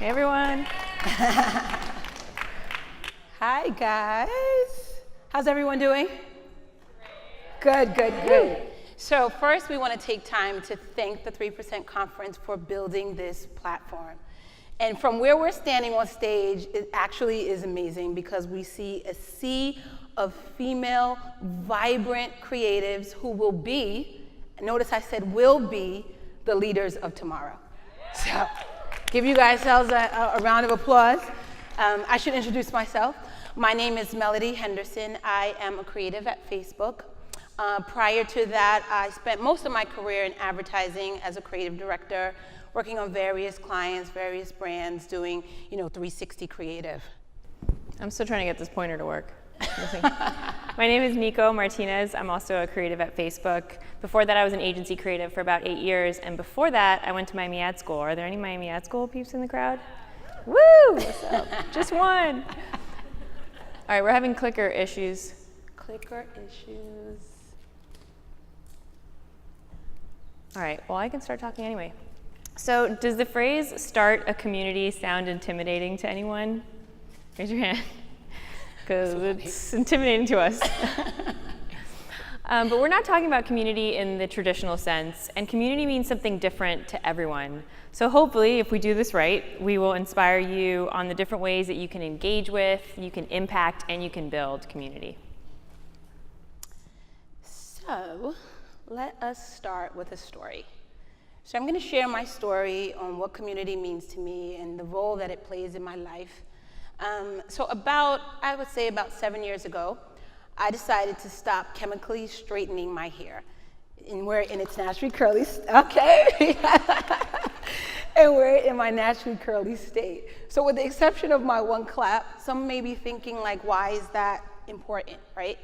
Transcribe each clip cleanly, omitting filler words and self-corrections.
Hey, everyone. Hi, guys. How's everyone doing? Good, good, good. So first, we want to take time to thank the 3% Conference for building this platform. And from where we're standing on stage, it actually is amazing because we see a sea of female, vibrant creatives who will be, notice I said will be, the leaders of tomorrow. So give you guys a round of applause. I should introduce myself. My name is Melody Henderson. I am a creative at Facebook. Prior to that, I spent most of my career in advertising as a creative director, working on various clients, various brands, doing 360 creative. I'm still trying to get this pointer to work. My name is Nico Martinez. I'm also a creative at Facebook. Before that, I was an agency creative for about 8 years. And before that, I went to Miami Ad School. Are there any Miami Ad School peeps in the crowd? Woo! What's up? Just one. All right, we're having clicker issues. Clicker issues. All right, well, I can start talking anyway. So does the phrase "start a community" sound intimidating to anyone? Raise your hand, because it's intimidating to us. But we're not talking about community in the traditional sense, and community means something different to everyone. So hopefully, if we do this right, we will inspire you on the different ways that you can engage with, you can impact, and you can build community. So let us start with a story. So I'm going to share my story on what community means to me and the role that it plays in my life. So I would say about 7 years ago, I decided to stop chemically straightening my hair. And wear it in its naturally curly, okay? And wear it in my naturally curly state. So with the exception of my one clap, some may be thinking like, why is that important, right?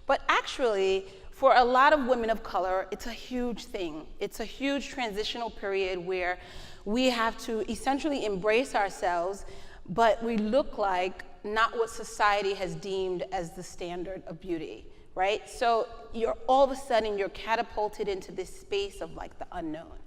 But actually, for a lot of women of color, it's a huge thing. It's a huge transitional period where we have to essentially embrace ourselves, but we look like not what society has deemed as the standard of beauty, right? So all of a sudden, you're catapulted into this space of like the unknown.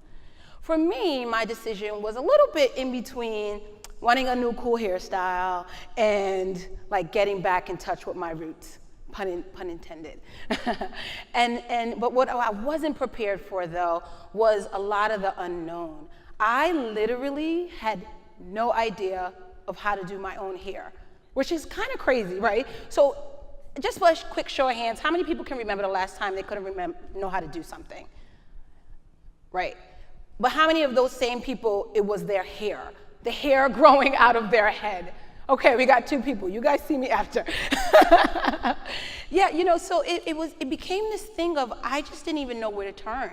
For me, my decision was a little bit in between wanting a new cool hairstyle and like getting back in touch with my roots. Pun intended. But what I wasn't prepared for, though, was a lot of the unknown. I literally had no idea of how to do my own hair, which is kind of crazy, right? So just a quick show of hands, how many people can remember the last time they couldn't know how to do something? Right. But how many of those same people, it was their hair, the hair growing out of their head? Okay, we got 2 people. You guys see me after. Yeah, so it became this thing of I just didn't even know where to turn,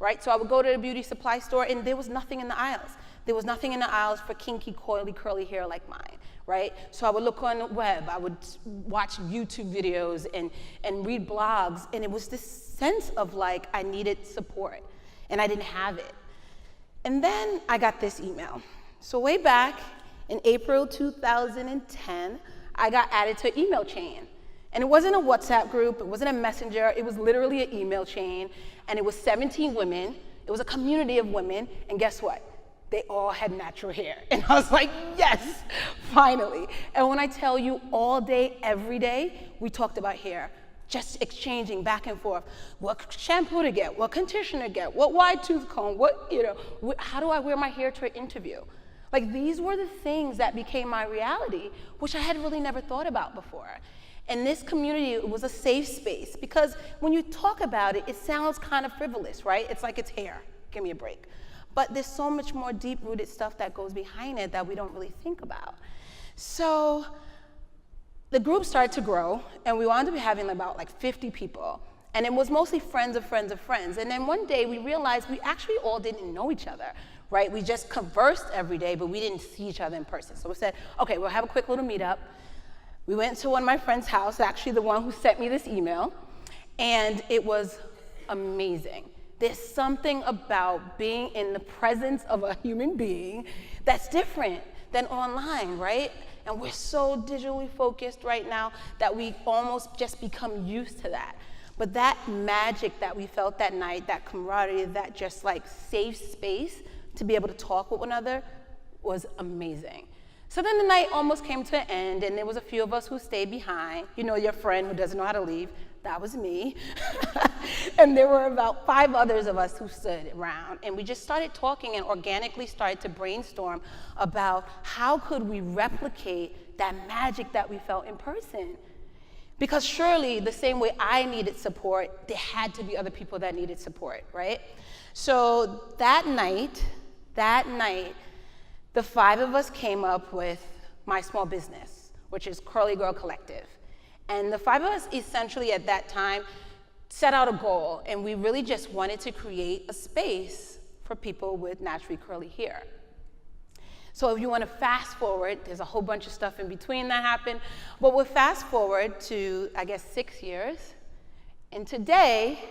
right? So I would go to the beauty supply store and there was nothing in the aisles. There was nothing in the aisles for kinky, coily, curly hair like mine, right? So I would look on the web, I would watch YouTube videos and read blogs, and it was this sense of like I needed support, and I didn't have it. And then I got this email. So way back, in April 2010, I got added to an email chain. And it wasn't a WhatsApp group, it wasn't a messenger, it was literally an email chain. And it was 17 women, it was a community of women, and guess what? They all had natural hair. And I was like, yes, finally. And when I tell you all day, every day, we talked about hair, just exchanging back and forth. What shampoo to get, what conditioner to get, what wide tooth comb, how do I wear my hair to an interview? Like these were the things that became my reality, which I had really never thought about before. And this community was a safe space because when you talk about it, it sounds kind of frivolous, right? It's like it's hair, give me a break. But there's so much more deep-rooted stuff that goes behind it that we don't really think about. So the group started to grow, and we wound up having about like 50 people. And it was mostly friends of friends of friends. And then one day we realized we actually all didn't know each other. Right? We just conversed every day, but we didn't see each other in person. So we said, okay, we'll have a quick little meetup. We went to one of my friend's house, actually the one who sent me this email, and it was amazing. There's something about being in the presence of a human being that's different than online, right? And we're so digitally focused right now that we almost just become used to that. But that magic that we felt that night, that camaraderie, that just like safe space to be able to talk with one another was amazing. So then the night almost came to an end, and there was a few of us who stayed behind. You know, your friend who doesn't know how to leave. That was me. And there were about 5 others of us who stood around, and we just started talking and organically started to brainstorm about how could we replicate that magic that we felt in person. Because surely the same way I needed support, there had to be other people that needed support, right? So that night, the 5 of us came up with my small business, which is Curly Girl Collective. And the 5 of us essentially at that time set out a goal, and we really just wanted to create a space for people with naturally curly hair. So if you want to fast forward, there's a whole bunch of stuff in between that happened, but we'll fast forward to, I guess, 6 years. And today,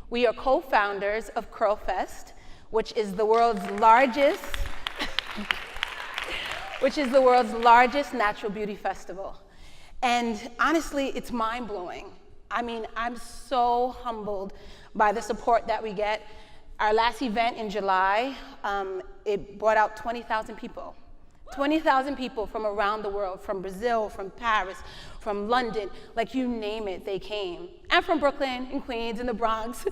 we are co-founders of CurlFest, which is the world's largest natural beauty festival. And honestly, it's mind-blowing. I mean, I'm so humbled by the support that we get. Our last event in July, it brought out 20,000 people. 20,000 people from around the world, from Brazil, from Paris, from London, like you name it, they came. And from Brooklyn and Queens and the Bronx.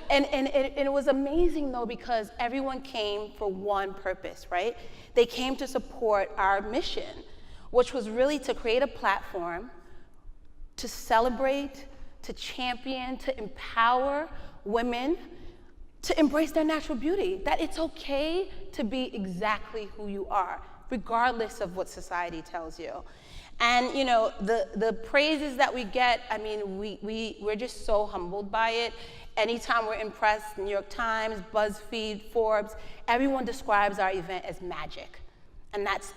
and it was amazing though, because everyone came for one purpose, right? They came to support our mission, which was really to create a platform to celebrate, to champion, to empower women to embrace their natural beauty, that it's okay to be exactly who you are, regardless of what society tells you. And you know, the praises that we get, I mean, we're just so humbled by it. Anytime we're in press, New York Times, BuzzFeed, Forbes, everyone describes our event as magic. And that's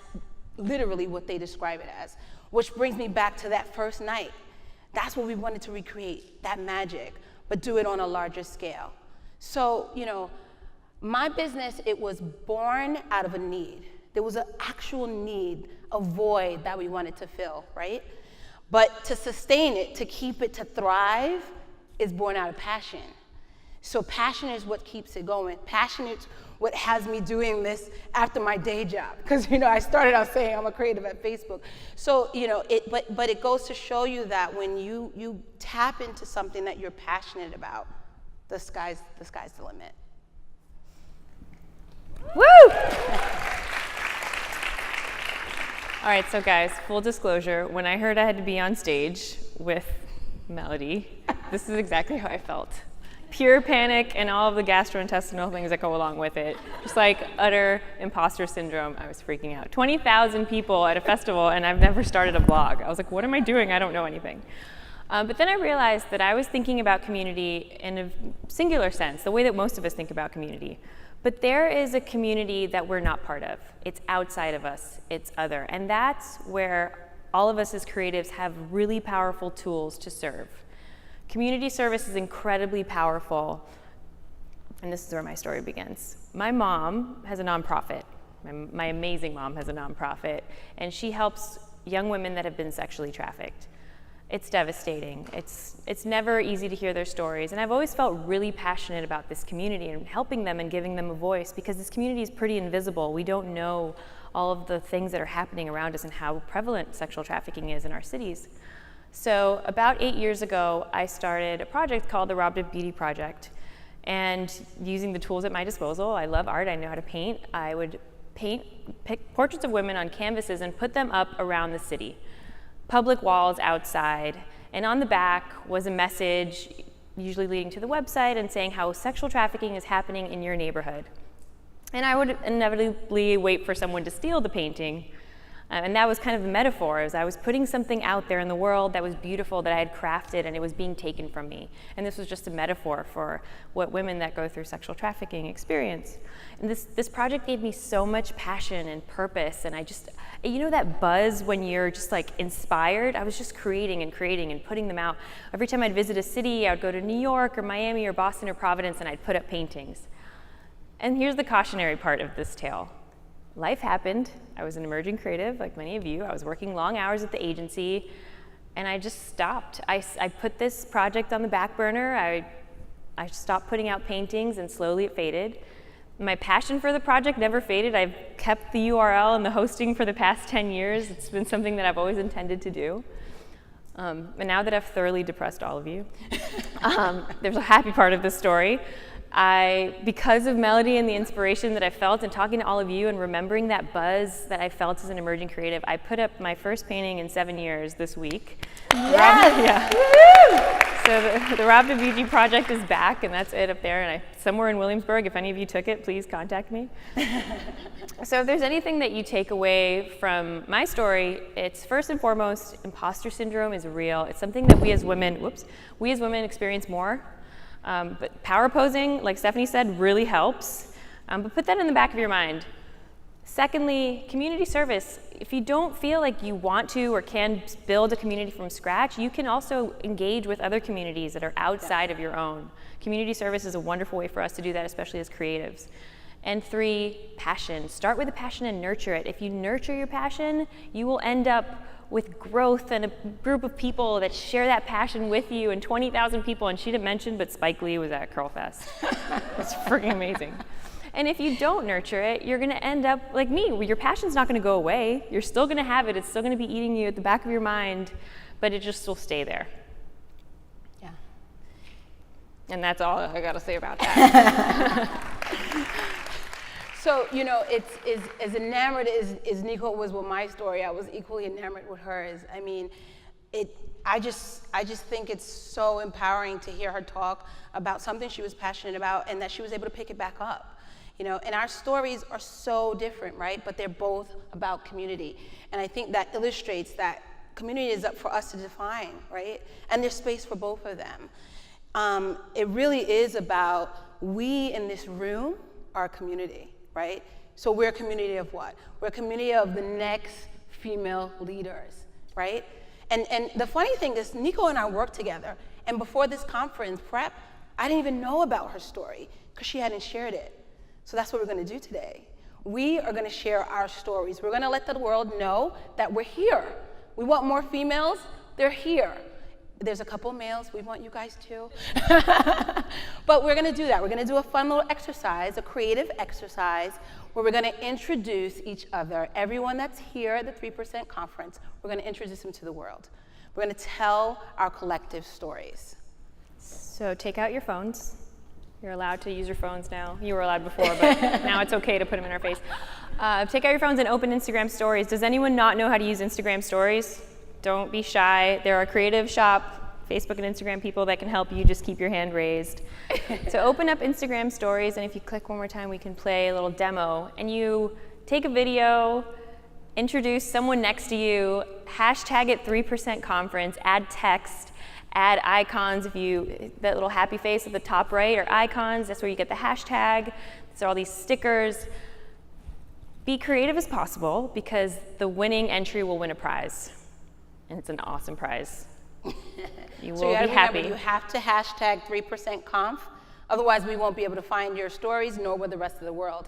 literally what they describe it as, which brings me back to that first night. That's what we wanted to recreate, that magic, but do it on a larger scale. So, you know, my business, it was born out of a need. There was an actual need, a void that we wanted to fill, right? But to sustain it, to keep it, to thrive, is born out of passion. So passion is what keeps it going. Passion is what has me doing this after my day job. Because, you know, I started out saying I'm a creative at Facebook. So, you know, but it goes to show you that when you tap into something that you're passionate about, the sky's the limit. Woo! All right, so guys, full disclosure, when I heard I had to be on stage with Melody, this is exactly how I felt. Pure panic and all of the gastrointestinal things that go along with it. Just like utter imposter syndrome. I was freaking out. 20,000 people at a festival, and I've never started a blog. I was like, what am I doing? I don't know anything. But then I realized that I was thinking about community in a singular sense, the way that most of us think about community. But there is a community that we're not part of. It's outside of us, it's other. And that's where all of us as creatives have really powerful tools to serve. Community service is incredibly powerful. And this is where my story begins. My mom has a nonprofit. My amazing mom has a nonprofit. And she helps young women that have been sexually trafficked. It's devastating. It's never easy to hear their stories. And I've always felt really passionate about this community and helping them and giving them a voice, because this community is pretty invisible. We don't know all of the things that are happening around us and how prevalent sexual trafficking is in our cities. So about 8 years ago, I started a project called the Robbed of Beauty Project. And using the tools at my disposal, I love art, I know how to paint, I would pick portraits of women on canvases and put them up around the city. Public walls outside, and on the back was a message, usually leading to the website, and saying how sexual trafficking is happening in your neighborhood. And I would inevitably wait for someone to steal the painting, and that was kind of the metaphor, as I was putting something out there in the world that was beautiful, that I had crafted, and it was being taken from me. And this was just a metaphor for what women that go through sexual trafficking experience. And this project gave me so much passion and purpose, and I just, you know that buzz when you're just like inspired? I was just creating and putting them out. Every time I'd visit a city, I would go to New York or Miami or Boston or Providence, and I'd put up paintings. And here's the cautionary part of this tale. Life happened. I was an emerging creative, like many of you. I was working long hours at the agency, and I just stopped. I put this project on the back burner. I stopped putting out paintings, and slowly it faded. My passion for the project never faded. I've kept the URL and the hosting for the past 10 years. It's been something that I've always intended to do. And now that I've thoroughly depressed all of you, there's a happy part of this story. Because of Melody and the inspiration that I felt and talking to all of you and remembering that buzz that I felt as an emerging creative, I put up my first painting in 7 years this week. Yes! So the Rob DeBucci project is back, and that's it up there. And somewhere in Williamsburg, if any of you took it, please contact me. So if there's anything that you take away from my story, it's first and foremost, imposter syndrome is real. It's something that we as women experience more. But power posing, like Stephanie said, really helps. But put that in the back of your mind. Secondly, community service. If you don't feel like you want to or can build a community from scratch, you can also engage with other communities that are outside of your own. Community service is a wonderful way for us to do that, especially as creatives. And 3, passion. Start with a passion and nurture it. If you nurture your passion, you will end up with growth and a group of people that share that passion with you, and 20,000 people, and she didn't mention, but Spike Lee was at Curl Fest. It's freaking amazing. And if you don't nurture it, you're gonna end up like me, where your passion's not gonna go away. You're still gonna have it, it's still gonna be eating you at the back of your mind, but it just will stay there. Yeah. And that's all I gotta say about that. So, you know, it's as enamored as Nico was with my story, I was equally enamored with hers. I mean, I just think it's so empowering to hear her talk about something she was passionate about and that she was able to pick it back up. You know, and our stories are so different, right? But they're both about community. And I think that illustrates that community is up for us to define, right? And there's space for both of them. It really is about we in this room are a community, right? So we're a community of what? We're a community of the next female leaders, right? And the funny thing is, Nico and I worked together, and before this conference prep, I didn't even know about her story because she hadn't shared it. So that's what we're gonna do today. We are gonna share our stories. We're gonna let the world know that we're here. We want more females, they're here. There's a couple males, we want you guys too. But we're gonna do that. We're gonna do a fun little exercise, a creative exercise, where we're gonna introduce each other. Everyone that's here at the 3% conference, we're gonna introduce them to the world. We're gonna tell our collective stories. So take out your phones. You're allowed to use your phones now. You were allowed before, but now it's okay to put them in our face. Take out your phones and open Instagram stories. Does anyone not know how to use Instagram stories? Don't be shy. There are Creative Shop, Facebook and Instagram people that can help you. Just keep your hand raised. So open up Instagram stories, and if you click one more time, we can play a little demo. And you take a video, introduce someone next to you, hashtag it 3% conference, add text, add icons. That little happy face at the top right are icons. That's where you get the hashtag. So all these stickers. Be creative as possible, because the winning entry will win a prize. And it's an awesome prize. You will be happy. Remember, you have to hashtag 3%conf. Otherwise, we won't be able to find your stories, nor will the rest of the world.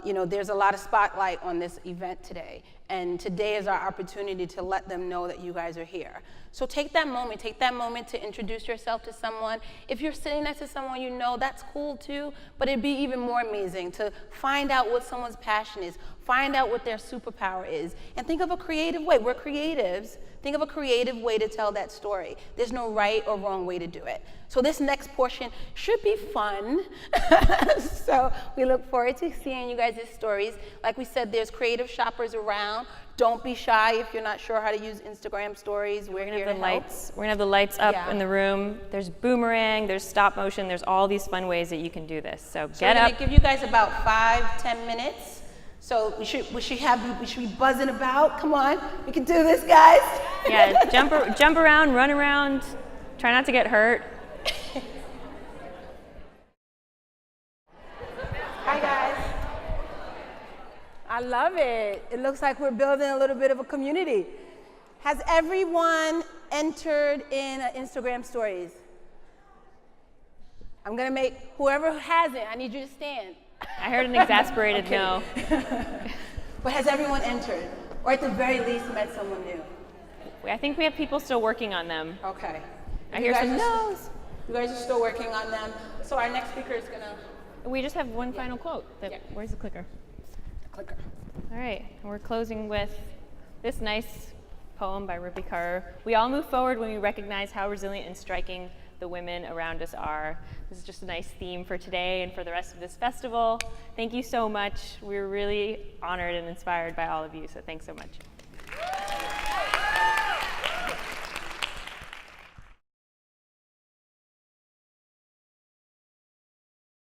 You know, there's a lot of spotlight on this event today. And today is our opportunity to let them know that you guys are here. So take that moment to introduce yourself to someone. If you're sitting next to someone you know, that's cool too, but it'd be even more amazing to find out what someone's passion is, find out what their superpower is, and think of a creative way. We're creatives. Think of a creative way to tell that story. There's no right or wrong way to do it. So this next portion should be fun. So we look forward to seeing you guys' stories. Like we said, there's creative shoppers around. Don't be shy if you're not sure how to use Instagram stories. We're here to help. We're gonna have the lights up in the room. There's boomerang, there's stop motion, there's all these fun ways that you can do this. So get up. We're gonna give you guys about 5-10 minutes. So we should be buzzing about. Come on, we can do this, guys. Yeah, jump around, run around. Try not to get hurt. Hi, guys. I love it. It looks like we're building a little bit of a community. Has everyone entered in Instagram stories? I'm gonna make whoever hasn't, I need you to stand. I heard an exasperated no. But has everyone entered? Or at the very least met someone new? I think we have people still working on them. Okay. I hear some no's. You guys are still working on them. So our next speaker is gonna We just have one final quote. Where's the clicker? The clicker. All right, and we're closing with this nice poem by Rupi Kaur. We all move forward when we recognize how resilient and striking the women around us are. This is just a nice theme for today and for the rest of this festival. Thank you so much. We're really honored and inspired by all of you, so thanks so much.